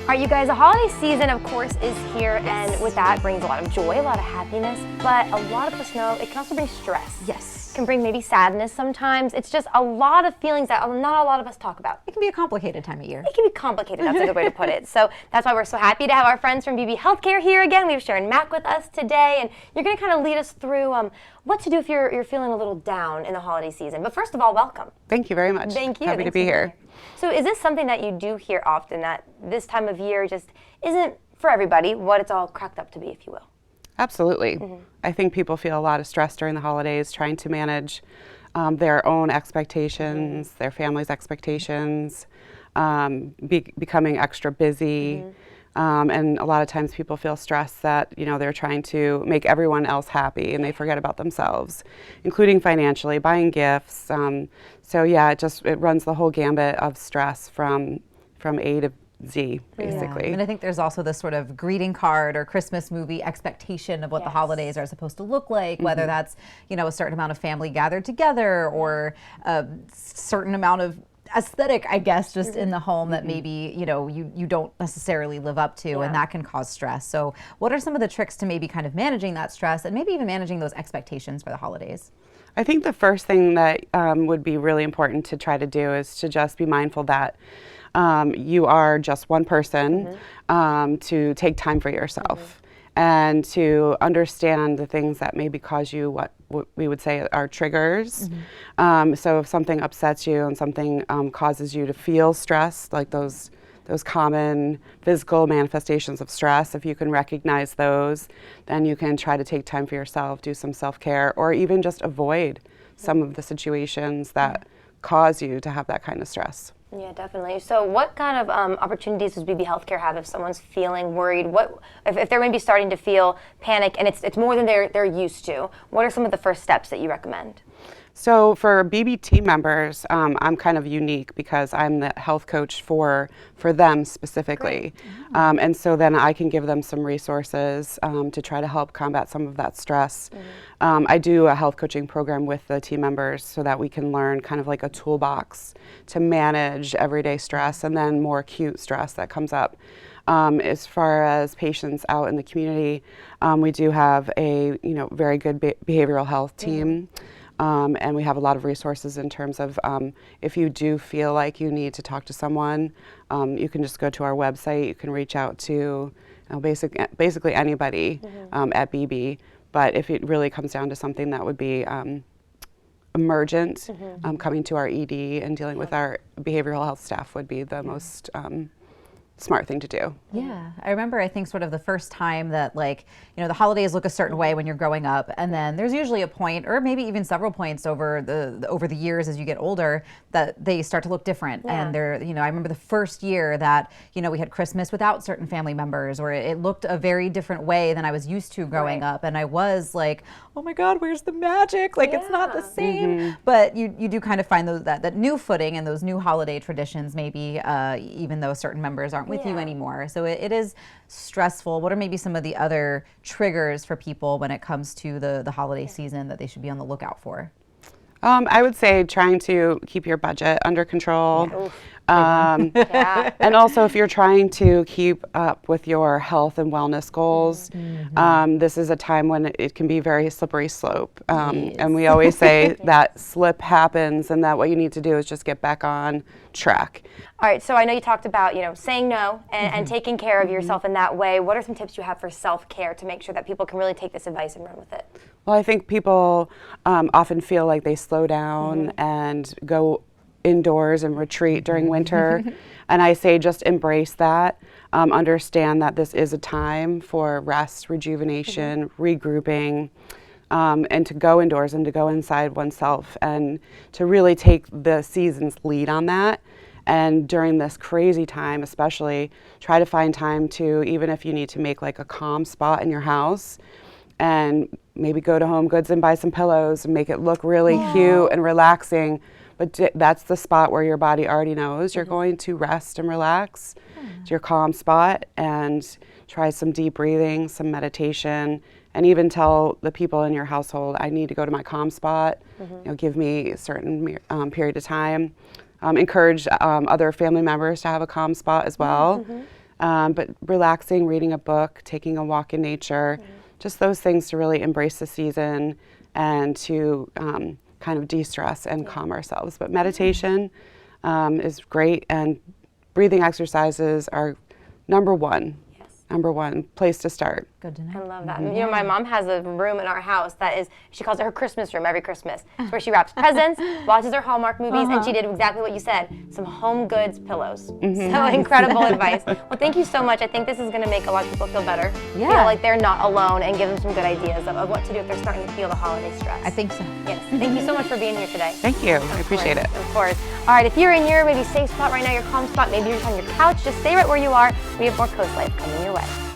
All right, you guys, the holiday season, of course, is here, and with that brings a lot of joy, a lot of happiness, but a lot of us know it can also bring stress. Yes. It can bring maybe sadness sometimes. It's just a lot of feelings that not a lot of us talk about. It can be a complicated time of year. It can be complicated, that's a good way to put it. So that's why we're so happy to have our friends from Beebe Healthcare here again. We have Sharon Mack with us today, and you're going to kind of lead us through what to do if you're feeling a little down in the holiday season. But first of all, welcome. Thank you very much. Thank you. Happy to be here. So is this something that you do hear often, that this time of year just isn't for everybody what it's all cracked up to be, if you will? Absolutely. I think people feel a lot of stress during the holidays trying to manage their own expectations, their family's expectations, becoming extra busy. And a lot of times people feel stressed that, they're trying to make everyone else happy and they forget about themselves, including financially, buying gifts. So yeah, it runs the whole gambit of stress from A to Z, basically. Yeah. And I think there's also this sort of greeting card or Christmas movie expectation of what the holidays are supposed to look like, whether that's, a certain amount of family gathered together or a certain amount of aesthetic, I guess, just in the home that maybe, you don't necessarily live up to, and that can cause stress. So what are some of the tricks to maybe kind of managing that stress and maybe even managing those expectations for the holidays? I think the first thing that would be really important to try to do is to just be mindful that you are just one person, to take time for yourself and to understand the things that maybe cause you what we would say are triggers. So if something upsets you and something causes you to feel stressed, like those common physical manifestations of stress, if you can recognize those, then you can try to take time for yourself, do some self-care, or even just avoid some of the situations that cause you to have that kind of stress. Yeah, definitely. So what kind of opportunities does Beebe Healthcare have if someone's feeling worried? If they're maybe starting to feel panic and it's more than they're used to, what are some of the first steps that you recommend? So for Beebe team members, I'm kind of unique because I'm the health coach for them specifically. And so then I can give them some resources to try to help combat some of that stress. I do a health coaching program with the team members so that we can learn kind of like a toolbox to manage everyday stress and then more acute stress that comes up. As far as patients out in the community, we do have a very good behavioral health team. And we have a lot of resources in terms of if you do feel like you need to talk to someone, you can just go to our website. You can reach out to basically anybody at Beebe. But if it really comes down to something that would be emergent, coming to our ED and dealing with our behavioral health staff would be the most smart thing to do. Yeah, I remember, I think sort of the first time that the holidays look a certain way when you're growing up, and then there's usually a point, or maybe even several points over the years as you get older, that they start to look different. And I remember the first year that we had Christmas without certain family members, or it looked a very different way than I was used to growing up, and I was like, oh my God, where's the magic? It's not the same. But you do kind of find that new footing and those new holiday traditions, maybe even though certain members aren't with you anymore. So it is stressful. What are maybe some of the other triggers for people when it comes to the holiday season that they should be on the lookout for? I would say trying to keep your budget under control. And also if you're trying to keep up with your health and wellness goals, this is a time when it can be very slippery slope. And we always say that slip happens and that what you need to do is just get back on track. All right, so I know you talked about, saying no and taking care of yourself in that way. What are some tips you have for self-care to make sure that people can really take this advice and run with it? Well, I think people often feel like they slow down and go indoors and retreat during winter. And I say just embrace that. Understand that this is a time for rest, rejuvenation, regrouping, and to go indoors and to go inside oneself and to really take the season's lead on that. And during this crazy time especially, try to find time to, even if you need to make like a calm spot in your house, and maybe go to Home Goods and buy some pillows and make it look really cute and relaxing. But that's the spot where your body already knows you're going to rest and relax. It's your calm spot, and try some deep breathing, some meditation, and even tell the people in your household, I need to go to my calm spot. Give me a certain period of time. Encourage other family members to have a calm spot as well. but relaxing, reading a book, taking a walk in nature, just those things to really embrace the season and to kind of de-stress and calm ourselves. But meditation is great, and breathing exercises are number one place to start. Good to know. I love that. You know, my mom has a room in our house that is, she calls it her Christmas room every Christmas. It's where she wraps presents, watches her Hallmark movies, and she did exactly what you said, some home goods pillows. So incredible advice. Well, thank you so much. I think this is going to make a lot of people feel better. Yeah. Feel like they're not alone, and give them some good ideas of what to do if they're starting to feel the holiday stress. I think so. Yes. Thank you so much for being here today. Thank you. I appreciate it. Of course. All right, if you're in your maybe safe spot right now, your calm spot, maybe you're just on your couch, just stay right where you are. We have more Coast Life coming your way.